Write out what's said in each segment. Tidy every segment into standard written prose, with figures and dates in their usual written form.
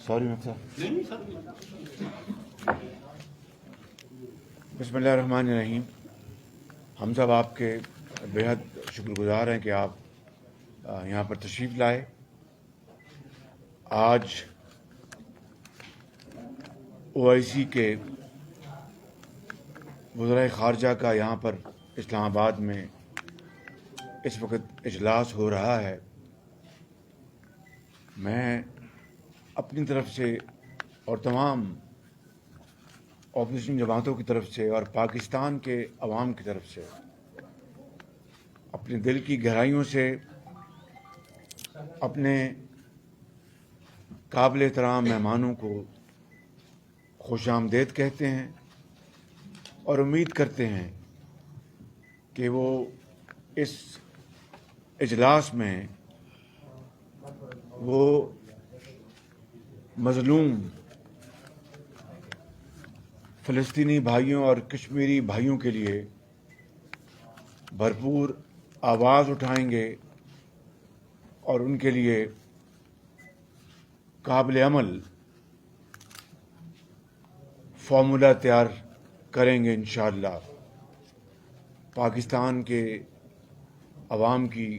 Sorry مفتا بسم اللہ الرحمن الرحیم. ہم سب آپ کے بےحد شکر گزار ہیں کہ آپ یہاں پر تشریف لائے. آج OIC کے وزرائے خارجہ کا یہاں پر اسلام آباد میں اس وقت اجلاس ہو رہا ہے. میں اپنی طرف سے اور تمام اپوزیشن جماعتوں کی طرف سے اور پاکستان کے عوام کی طرف سے اپنے دل کی گہرائیوں سے اپنے قابل احترام مہمانوں کو خوش آمدید کہتے ہیں اور امید کرتے ہیں کہ وہ اس اجلاس میں وہ مظلوم فلسطینی بھائیوں اور کشمیری بھائیوں کے لیے بھرپور آواز اٹھائیں گے اور ان کے لیے قابل عمل فارمولہ تیار کریں گے انشاءاللہ. پاکستان کے عوام کی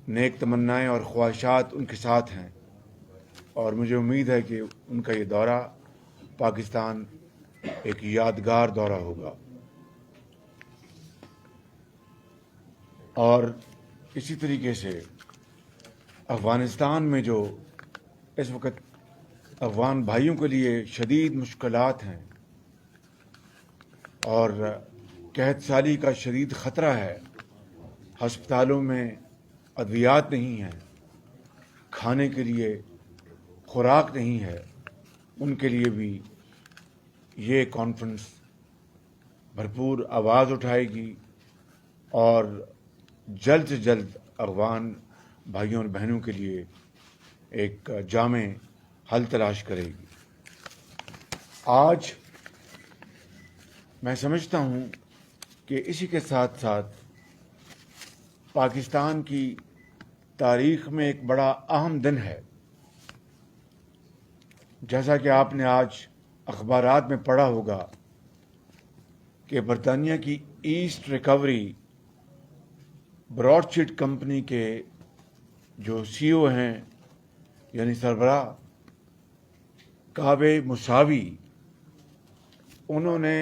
نیک تمنائیں اور خواہشات ان کے ساتھ ہیں اور مجھے امید ہے کہ ان کا یہ دورہ پاکستان ایک یادگار دورہ ہوگا. اور اسی طریقے سے افغانستان میں جو اس وقت افغان بھائیوں کے لیے شدید مشکلات ہیں اور قحط سالی کا شدید خطرہ ہے، ہسپتالوں میں ادویات نہیں ہیں، کھانے کے لیے خوراک نہیں ہے، ان کے لیے بھی یہ کانفرنس بھرپور آواز اٹھائے گی اور جلد سے جلد افغان بھائیوں اور بہنوں کے لیے ایک جامع حل تلاش کرے گی. آج میں سمجھتا ہوں کہ اسی کے ساتھ ساتھ پاکستان کی تاریخ میں ایک بڑا اہم دن ہے. جیسا کہ آپ نے آج اخبارات میں پڑھا ہوگا کہ برطانیہ کی asset recovery Broadsheet company کے جو CEO ہیں یعنی سربراہ کعبے موساوی، انہوں نے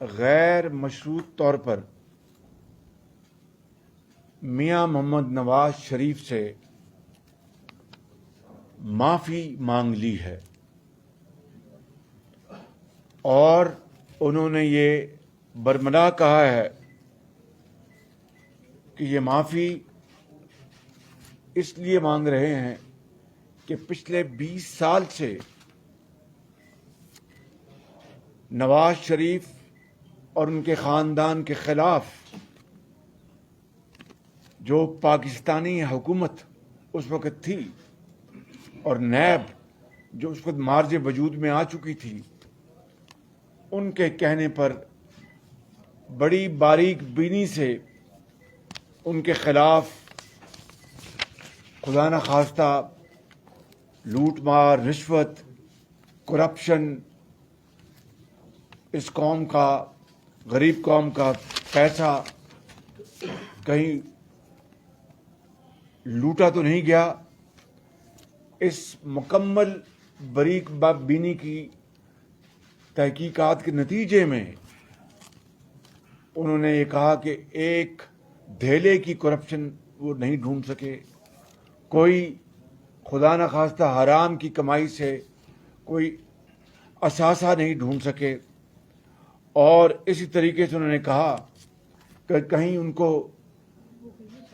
غیر مشروط طور پر میاں محمد نواز شریف سے معافی مانگ لی ہے اور انہوں نے یہ برملا کہا ہے کہ یہ معافی اس لیے مانگ رہے ہیں کہ پچھلے 20 سال سے نواز شریف اور ان کے خاندان کے خلاف جو پاکستانی حکومت اس وقت تھی اور نیب جو اس وقت مارج وجود میں آ چکی تھی، ان کے کہنے پر بڑی باریک بینی سے ان کے خلاف خدا نخواستہ لوٹ مار، رشوت، کرپشن، اس قوم کا، غریب قوم کا پیسہ کہیں لوٹا تو نہیں گیا. اس مکمل باریک بینی کی تحقیقات کے نتیجے میں انہوں نے یہ کہا کہ ایک دھیلے کی کرپشن وہ نہیں ڈھونڈ سکے، کوئی خدا نخواستہ حرام کی کمائی سے کوئی اثاثہ نہیں ڈھونڈ سکے. اور اسی طریقے سے انہوں نے کہا کہ کہیں ان کو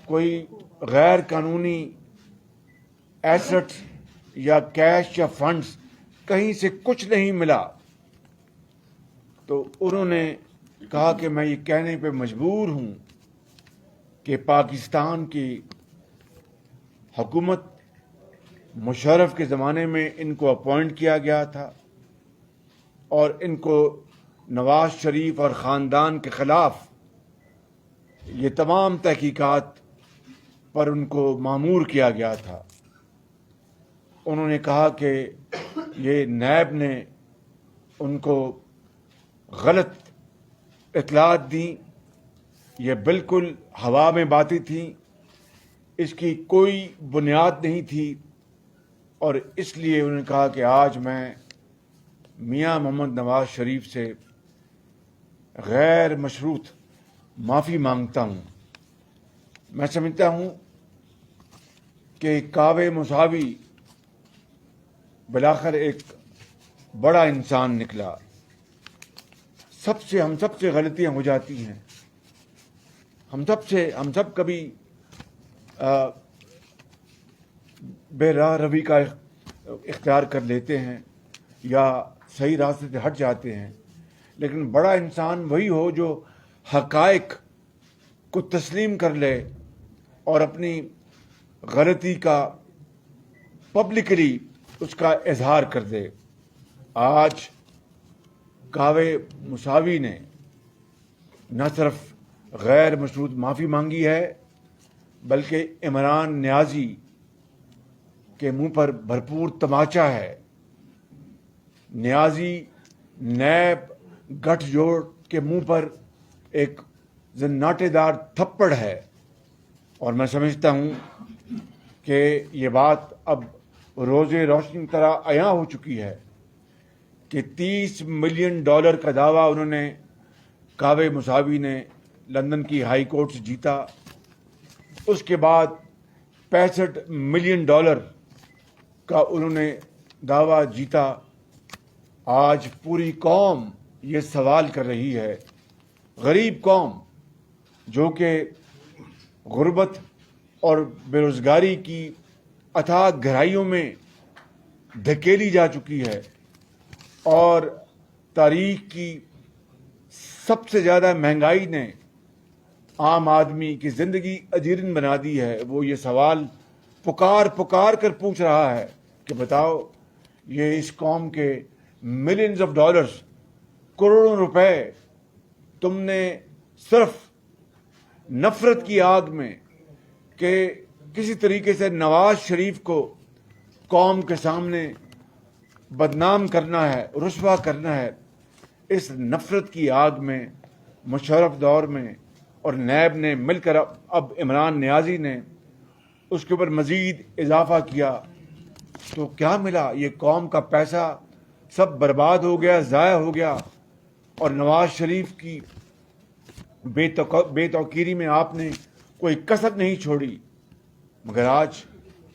کوئی غیر قانونی ایسٹ یا کیش یا فنڈز کہیں سے کچھ نہیں ملا. تو انہوں نے کہا کہ میں یہ کہنے پہ مجبور ہوں کہ پاکستان کی حکومت مشرف کے زمانے میں ان کو اپوائنٹ کیا گیا تھا اور ان کو نواز شریف اور خاندان کے خلاف یہ تمام تحقیقات پر ان کو مامور کیا گیا تھا. انہوں نے کہا کہ یہ نیب نے ان کو غلط اطلاعات دیں، یہ بالکل ہوا میں باتیں تھیں، اس کی کوئی بنیاد نہیں تھی، اور اس لیے انہوں نے کہا کہ آج میں میاں محمد نواز شریف سے غیر مشروط معافی مانگتا ہوں۔ میں سمجھتا ہوں کہ کعبے مساوی بلاخر ایک بڑا انسان نکلا۔ ہم سب سے غلطیاں ہو جاتی ہیں، ہم سب کبھی بے راہ روی کا اختیار کر لیتے ہیں یا صحیح راستے سے ہٹ جاتے ہیں، لیکن بڑا انسان وہی ہو جو حقائق کو تسلیم کر لے اور اپنی غلطی کا پبلکلی اس کا اظہار کر دے۔ آج کعبے مساوی نے نہ صرف غیر مشروط معافی مانگی ہے، بلکہ عمران نیازی کے منہ پر بھرپور تماچا ہے۔ نیازی نیب گٹھ جوڑ کے منہ پر ایک زناٹے دار تھپڑ ہے، اور میں سمجھتا ہوں کہ یہ بات اب روزے روشنی کی طرح عیاں ہو چکی ہے کہ $30 ملین کا دعویٰ انہوں نے کعبے مساوی نے لندن کی ہائی کورٹ سے جیتا، اس کے بعد $65 ملین کا انہوں نے دعویٰ جیتا۔ آج پوری قوم یہ سوال کر رہی ہے، غریب قوم جو کہ غربت اور بے روزگاری کی اتھاہ گہرائیوں میں دھکیلی جا چکی ہے، اور تاریخ کی سب سے زیادہ مہنگائی نے عام آدمی کی زندگی اجیرن بنا دی ہے، وہ یہ سوال پکار کر پوچھ رہا ہے کہ بتاؤ، یہ اس قوم کے ملینز آف ڈالرز، کروڑوں روپے تم نے صرف نفرت کی آگ میں کہ کسی طریقے سے نواز شریف کو قوم کے سامنے بدنام کرنا ہے، رسوا کرنا ہے، اس نفرت کی آگ میں مشرف دور میں اور نیب نے مل کر اب عمران نیازی نے اس کے اوپر مزید اضافہ کیا، تو کیا ملا؟ یہ قوم کا پیسہ سب برباد ہو گیا، ضائع ہو گیا، اور نواز شریف کی بے توقیری میں آپ نے کوئی کسر نہیں چھوڑی۔ مگر آج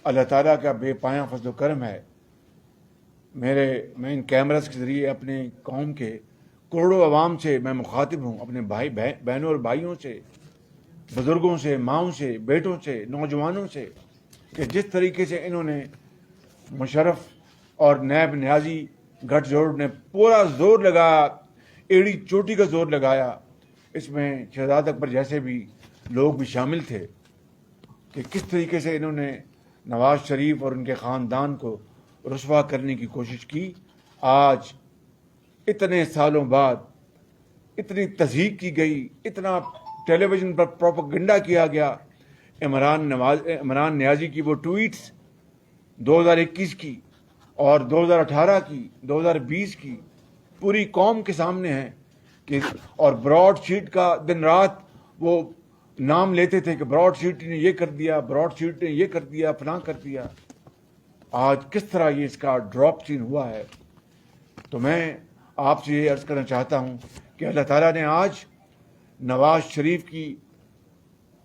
اللہ تعالیٰ کا بے پایاں فضل و کرم ہے، میں ان کیمراز کے ذریعے اپنے قوم کے کروڑوں عوام سے میں مخاطب ہوں، اپنے بہنوں اور بھائیوں سے، بزرگوں سے، ماؤں سے، بیٹوں سے، نوجوانوں سے، کہ جس طریقے سے انہوں نے مشرف اور نیب نیازی گٹھ جوڑ نے پورا زور لگایا، ایڑی چوٹی کا زور لگایا، اس میں شہزاد اکبر جیسے بھی لوگ بھی شامل تھے، کہ کس طریقے سے انہوں نے نواز شریف اور ان کے خاندان کو رسوا کرنے کی کوشش کی۔ آج اتنے سالوں بعد اتنی تضحیک کی گئی، اتنا ٹیلی ویژن پر پروپیگنڈا کیا گیا، عمران نیازی کی وہ ٹویٹس 2021 کی اور 2018 کی، 2020 کی پوری قوم کے سامنے ہیں، کہ اور براڈ شیٹ کا دن رات وہ نام لیتے تھے کہ براڈ شیٹ نے یہ کر دیا، براڈ شیٹ نے یہ کر دیا، فلاں کر دیا۔ آج کس طرح یہ اس کا ڈراپ سین ہوا ہے۔ تو میں آپ سے یہ عرض کرنا چاہتا ہوں کہ اللہ تعالیٰ نے آج نواز شریف کی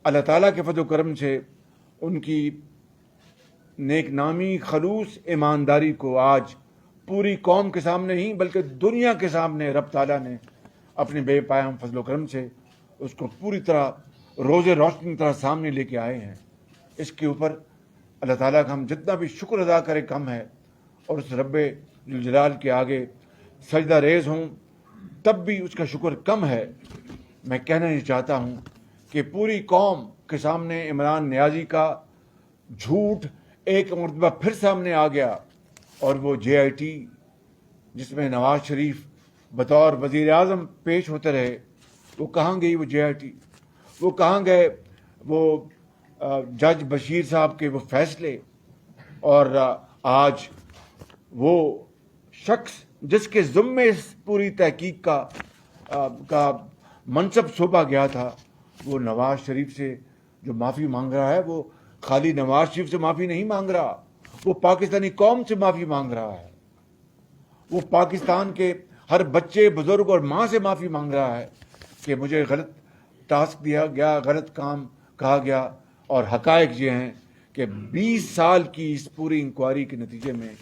اللہ تعالیٰ کے فضل و کرم سے ان کی نیک نامی، خلوص، ایمانداری کو آج پوری قوم کے سامنے ہی بلکہ دنیا کے سامنے رب تعالیٰ نے اپنے بے پایاں فضل و کرم سے اس کو پوری طرح روز روشنی کی طرح سامنے لے کے آئے ہیں۔ اس کے اوپر اللہ تعالیٰ کا ہم جتنا بھی شکر ادا کریں کم ہے، اور اس رب ذوالجلال کے آگے سجدہ ریز ہوں تب بھی اس کا شکر کم ہے۔ میں کہنا یہ چاہتا ہوں کہ پوری قوم کے سامنے عمران نیازی کا جھوٹ ایک مرتبہ پھر سامنے آ گیا، اور وہ JIT جس میں نواز شریف بطور وزیر اعظم پیش ہوتے رہے، وہ کہاں گئی وہ JIT؟ وہ کہاں گئے وہ جج بشیر صاحب کے وہ فیصلے اور آج وہ شخص جس کے ذمے اس پوری تحقیق کا منصب سونپا گیا تھا، وہ نواز شریف سے جو معافی مانگ رہا ہے، وہ خالی نواز شریف سے معافی نہیں مانگ رہا، وہ پاکستانی قوم سے معافی مانگ رہا ہے، وہ پاکستان کے ہر بچے، بزرگ اور ماں سے معافی مانگ رہا ہے کہ مجھے غلط ٹاسک دیا گیا، غلط کام کہا گیا، اور حقائق یہ ہیں کہ 20 سال کی اس پوری انکوائری کے نتیجے میں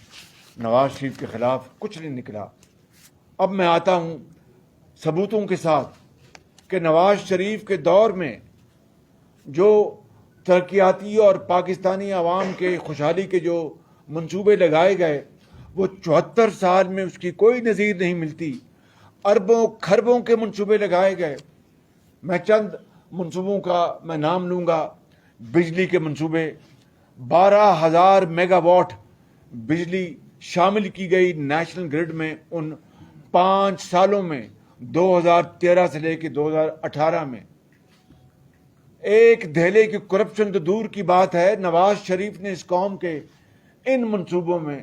نواز شریف کے خلاف کچھ نہیں نکلا۔ اب میں آتا ہوں ثبوتوں کے ساتھ کہ نواز شریف کے دور میں جو ترقیاتی اور پاکستانی عوام کے خوشحالی کے جو منصوبے لگائے گئے، وہ 74 سال میں اس کی کوئی نظیر نہیں ملتی۔ اربوں کھربوں کے منصوبے لگائے گئے۔ میں چند منصوبوں کا میں نام لوں گا۔ بجلی کے منصوبے، 12,000 میگا واٹ بجلی شامل کی گئی نیشنل گرڈ میں ان 5 سالوں میں، 2013 سے لے کے 2018 میں۔ ایک دھیلے کی کرپشن تو دور کی بات ہے، نواز شریف نے اس قوم کے ان منصوبوں میں،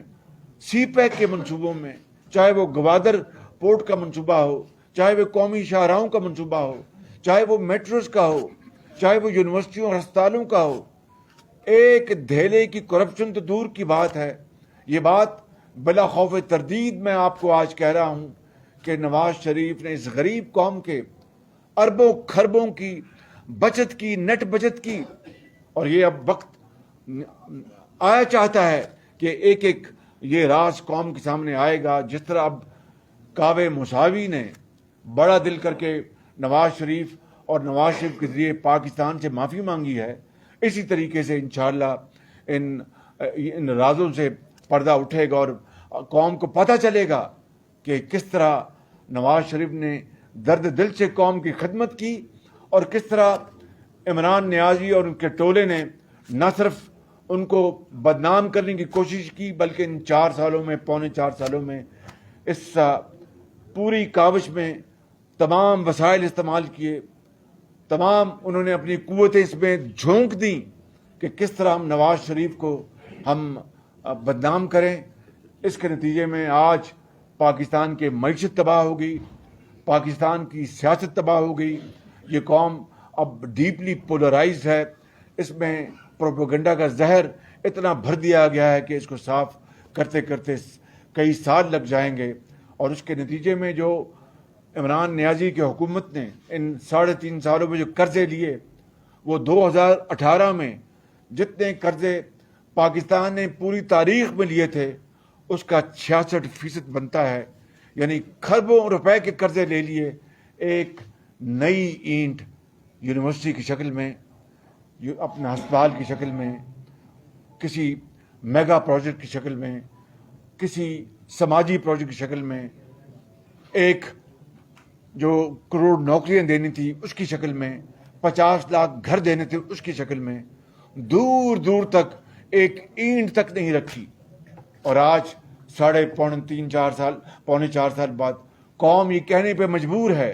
سی پیک کے منصوبوں میں، چاہے وہ گوادر پورٹ کا منصوبہ ہو، چاہے وہ قومی شاہراہوں کا منصوبہ ہو، چاہے وہ میٹروز کا ہو، چاہے وہ یونیورسٹیوں اور ہسپتالوں کا ہو، ایک دھیلے کی کرپشن تو دور کی بات ہے۔ یہ بات بلا خوف تردید میں آپ کو آج کہہ رہا ہوں کہ نواز شریف نے اس غریب قوم کے اربوں کھربوں کی بچت کی، نیٹ بچت کی، اور یہ اب وقت آیا چاہتا ہے کہ ایک ایک یہ راز قوم کے سامنے آئے گا۔ جس طرح اب کعبے مساوی نے بڑا دل کر کے نواز شریف اور نواز شریف کے ذریعے پاکستان سے معافی مانگی ہے، اسی طریقے سے انشاءاللہ ان رازوں سے پردہ اٹھے گا اور قوم کو پتہ چلے گا کہ کس طرح نواز شریف نے درد دل سے قوم کی خدمت کی، اور کس طرح عمران نیازی اور ان کے ٹولے نے نہ صرف ان کو بدنام کرنے کی کوشش کی، بلکہ ان 4 سالوں میں، پونے 4 سالوں میں، اس پوری کاوش میں تمام وسائل استعمال کیے، تمام انہوں نے اپنی قوتیں اس میں جھونک دیں کہ کس طرح ہم نواز شریف کو ہم بدنام کریں۔ اس کے نتیجے میں آج پاکستان کی معیشت تباہ ہو گئی، پاکستان کی سیاست تباہ ہو گئی۔ یہ قوم اب ڈیپلی پولرائزڈ ہے، اس میں پروپیگنڈا کا زہر اتنا بھر دیا گیا ہے کہ اس کو صاف کرتے کرتے کئی سال لگ جائیں گے، اور اس کے نتیجے میں جو عمران نیازی کی حکومت نے ان 3.5 سالوں میں جو قرضے لیے، وہ 2018 میں جتنے قرضے پاکستان نے پوری تاریخ میں لیے تھے اس کا 66% بنتا ہے، یعنی کھربوں روپے کے قرضے لے لیے۔ ایک نئی اینٹ یونیورسٹی کی شکل میں، اپنا ہسپتال کی شکل میں، کسی میگا پروجیکٹ کی شکل میں، کسی سماجی پروجیکٹ کی شکل میں، ایک جو کروڑ نوکریاں دینی تھی اس کی شکل میں، 50 لاکھ گھر دینے تھے اس کی شکل میں، دور دور تک ایک اینٹ تک نہیں رکھی۔ اور آج پونے 4 سال بعد قوم یہ کہنے پہ مجبور ہے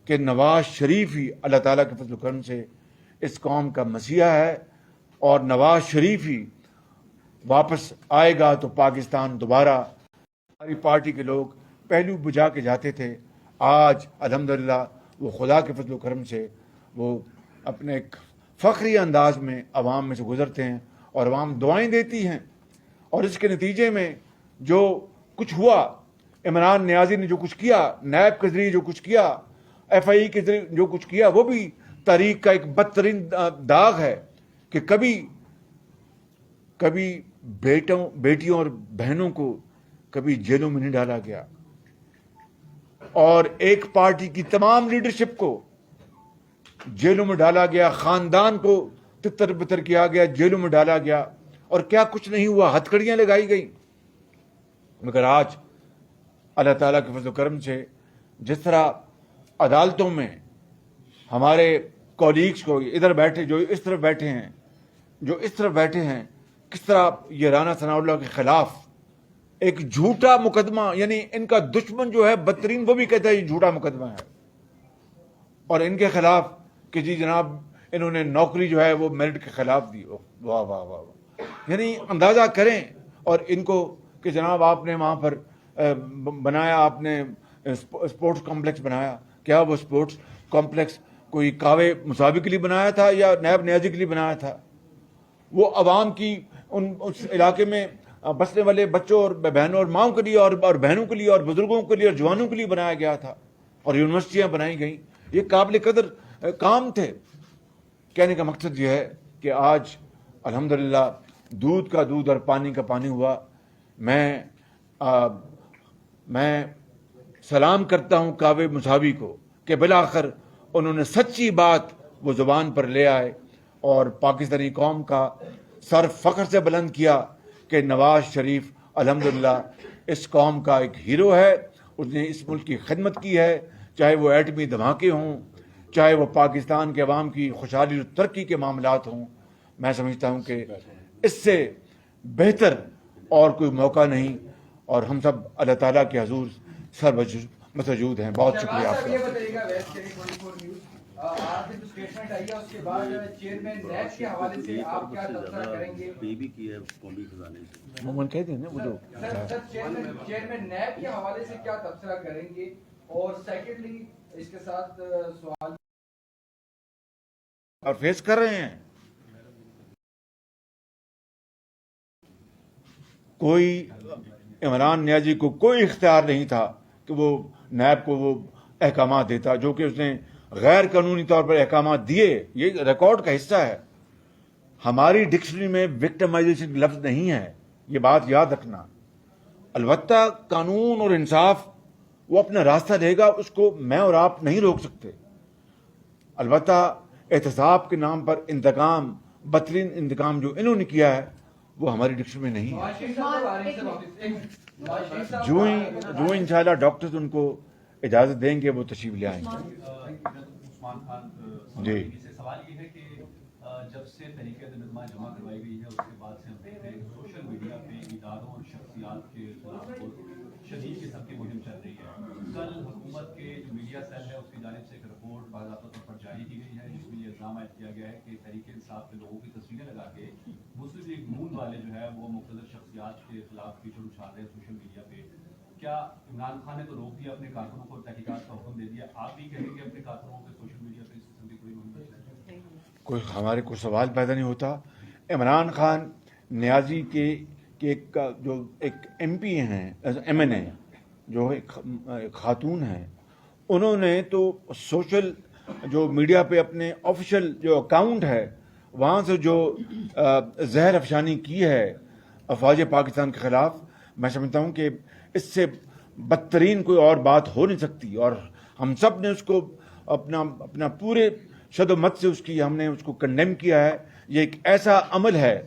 کہ نواز شریف ہی اللہ تعالیٰ کے فضل و کرم سے اس قوم کا مسیحا ہے، اور نواز شریف ہی واپس آئے گا تو پاکستان دوبارہ، ہماری پارٹی کے لوگ پہلو بجھا کے جاتے تھے، آج الحمدللہ وہ خدا کے فضل و کرم سے وہ اپنے ایک فخری انداز میں عوام میں سے گزرتے ہیں، اور عوام دعائیں دیتی ہیں۔ اور اس کے نتیجے میں جو کچھ ہوا، عمران نیازی نے جو کچھ کیا، نیب کے ذریعے جو کچھ کیا، ایف آئی کے ذریعے جو کچھ کیا، وہ بھی تاریخ کا ایک بدترین داغ ہے کہ کبھی بیٹیوں اور بہنوں کو کبھی جیلوں میں نہیں ڈالا گیا، اور ایک پارٹی کی تمام لیڈرشپ کو جیلوں میں ڈالا گیا، خاندان کو تتر بتر کیا گیا، جیلوں میں ڈالا گیا، اور کیا کچھ نہیں ہوا، ہتھکڑیاں لگائی گئی۔ مگر آج اللہ تعالیٰ کے فضل و کرم سے جس طرح عدالتوں میں ہمارے کولیگز کو ادھر بیٹھے، جو اس طرف بیٹھے ہیں، کس طرح یہ رانا ثناء اللہ کے خلاف ایک جھوٹا مقدمہ، یعنی ان کا دشمن جو ہے بدترین، وہ بھی کہتا ہے یہ جھوٹا مقدمہ ہے، اور ان کے خلاف کہ جی جناب انہوں نے نوکری جو ہے وہ میرٹ کے خلاف دی۔ واہ واہ واہ واہ! یعنی اندازہ کریں اور ان کو کہ جناب آپ نے وہاں پر بنایا، آپ نے اسپورٹس کمپلیکس بنایا، کیا وہ اسپورٹس کمپلیکس کوئی کاوے مساوی کے لیے بنایا تھا یا نیب نیازی کے لیے بنایا تھا؟ وہ عوام کی اس علاقے میں بسنے والے بچوں اور بہنوں اور ماؤں کے لیے اور بہنوں کے لیے اور بزرگوں کے لیے اور جوانوں کے لیے بنایا گیا تھا، اور یونیورسٹیاں بنائی گئیں. یہ قابل قدر کام تھے. کہنے کا مقصد یہ ہے کہ آج الحمدللہ دودھ کا دودھ اور پانی کا پانی ہوا. میں سلام کرتا ہوں کاوے مساوی کو کہ بالآخر انہوں نے سچی بات وہ زبان پر لے آئے اور پاکستانی قوم کا سر فخر سے بلند کیا کہ نواز شریف الحمدللہ اس قوم کا ایک ہیرو ہے. اس نے اس ملک کی خدمت کی ہے، چاہے وہ ایٹمی دھماکے ہوں، چاہے وہ پاکستان کے عوام کی خوشحالی اور ترقی کے معاملات ہوں. میں سمجھتا ہوں کہ اس سے بہتر اور کوئی موقع نہیں، اور ہم سب اللہ تعالیٰ کے حضور سر مسجود ہیں. بہت شکریہ آپ کا. یہ بتائیے گا ویسٹ 24 نیوز آج جو اسٹیٹمنٹ آئی ہے اس کے بعد چیئرمین نیب کے حوالے سے آپ کیا تبصرہ کریں گے؟ بھی کی ہے قومی خزانے سے عموماً کہتے ہیں نا وہ جو سر چیئرمین نیب کے حوالے سے کیا تبصرہ کریں گے؟ اور سیکنڈلی اس کے ساتھ سوال اور فیس کر رہے ہیں. کوئی عمران نیازی کو کوئی اختیار نہیں تھا کہ وہ نیب کو وہ احکامات دیتا جو کہ اس نے غیر قانونی طور پر احکامات دیے. یہ ریکارڈ کا حصہ ہے. ہماری ڈکشنری میں وکٹمائزیشن لفظ نہیں ہے، یہ بات یاد رکھنا. البتہ قانون اور انصاف وہ اپنا راستہ دے گا، اس کو میں اور آپ نہیں روک سکتے. البتہ احتساب کے نام پر انتقام، بدترین انتقام جو انہوں نے کیا ہے وہ ہماری ڈکشنری میں نہیں ہے. جو انشاءاللہ ڈاکٹرز ان کو اجازت دیں گے وہ تشریف لے آئیں گے. عثمان خان جی سے سوال یہ ہے کہ جب سے تحریک انتظامیہ جمع کروائی گئی ہے اس کے بعد سے ہم دیکھ رہے ہیں کہ سوشل میڈیا پہ اداروں اور شخصیات کے خلاف شدید قسم کی مہم چل رہی ہے. کل حکومت کے جو میڈیا سیل ہے اس کی جانب سے ایک رپورٹ باضابطہ طور پر جاری کی گئی ہے جس میں یہ الزام عائد کیا گیا ہے کہ تحریک انصاف کے لوگوں کی تصویریں لگا کے مسلم لیگ نون والے جو ہے وہ مقتدر شخصیات کے خلاف کیچڑ اچھال رہے ہیں سوشل میڈیا پہ. کیا عمران خان نے تو روک دیا، اپنے کارکنوں کو تحقیقات کا حکم دے دیا، آپ بھی کہیں گے اپنے کارکنوں کو سوشل میڈیا پہ اس قسم کی کوئی مہم؟ کوئی ہمارے کو سوال پیدا نہیں ہوتا. عمران خان نیازی کے جو ایک ایم پی ہیں، ایم این اے جو ایک خاتون ہیں، انہوں نے تو سوشل جو میڈیا پہ اپنے آفیشیل جو اکاؤنٹ ہے وہاں سے جو زہر افشانی کی ہے افواج پاکستان کے خلاف، میں سمجھتا ہوں کہ اس سے بدترین کوئی اور بات ہو نہیں سکتی. اور ہم سب نے اس کو اپنا پورے شد و مت سے ہم نے اس کو کنڈیم کیا ہے. یہ ایک ایسا عمل ہے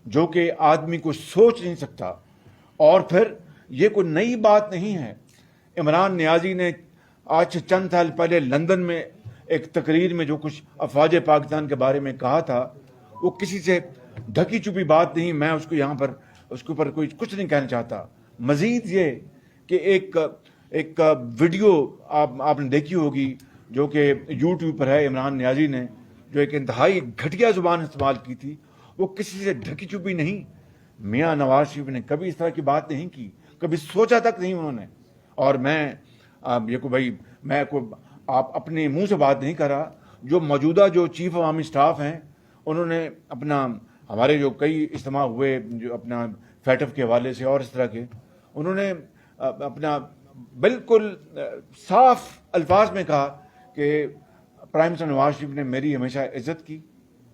جو کہ آدمی کو سوچ نہیں سکتا. اور پھر یہ کوئی نئی بات نہیں ہے. عمران نیازی نے آج سے چند سال پہلے لندن میں ایک تقریر میں جو کچھ افواج پاکستان کے بارے میں کہا تھا وہ کسی سے ڈھکی چھپی بات نہیں. میں اس کو یہاں پر اس کے اوپر کوئی کچھ نہیں کہنا چاہتا. مزید یہ کہ ایک ویڈیو آپ نے دیکھی ہوگی جو کہ یوٹیوب پر ہے، عمران نیازی نے جو ایک انتہائی گھٹیا زبان استعمال کی تھی، وہ کسی سے ڈھکی چھپی نہیں. میاں نواز شریف نے کبھی اس طرح کی بات نہیں کی، کبھی سوچا تک نہیں انہوں نے. اور میں آپ اپنے منہ سے بات نہیں کر رہا. جو موجودہ جو چیف عوامی سٹاف ہیں انہوں نے ہمارے جو کئی اجتماع ہوئے جو اپنا فیٹف کے حوالے سے اور اس طرح کے، انہوں نے اپنا بالکل صاف الفاظ میں کہا کہ پرائم منسٹر نواز شریف نے میری ہمیشہ عزت کی.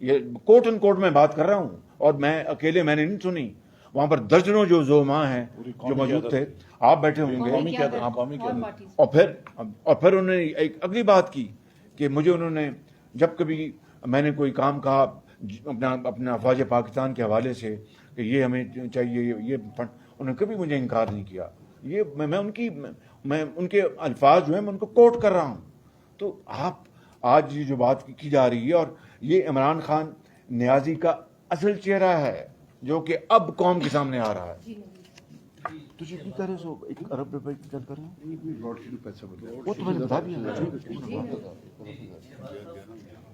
یہ کوٹ ان کوٹ میں بات کر رہا ہوں، اور میں اکیلے میں نے نہیں سنی. وہاں پر درجنوں جو زعماء ہیں جو موجود تھے، آپ بیٹھے ہوں گے. اور پھر انہوں نے ایک اگلی بات کی کہ مجھے انہوں نے جب کبھی میں نے کوئی کام کہا اپنا افواج پاکستان کے حوالے سے کہ یہ ہمیں چاہیے، یہ انہوں نے کبھی مجھے انکار نہیں کیا. یہ میں ان کے الفاظ جو ہیں میں ان کو کوٹ کر رہا ہوں. تو آج یہ جو بات کی جا رہی ہے، اور یہ عمران خان نیازی کا اصل چہرہ ہے جو کہ اب قوم کے سامنے آ رہا ہے. تجھے کی کرے سو ایک ارب روپے کی چل کر رہے ہیں وہ تو میں نے بتا دیا.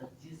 25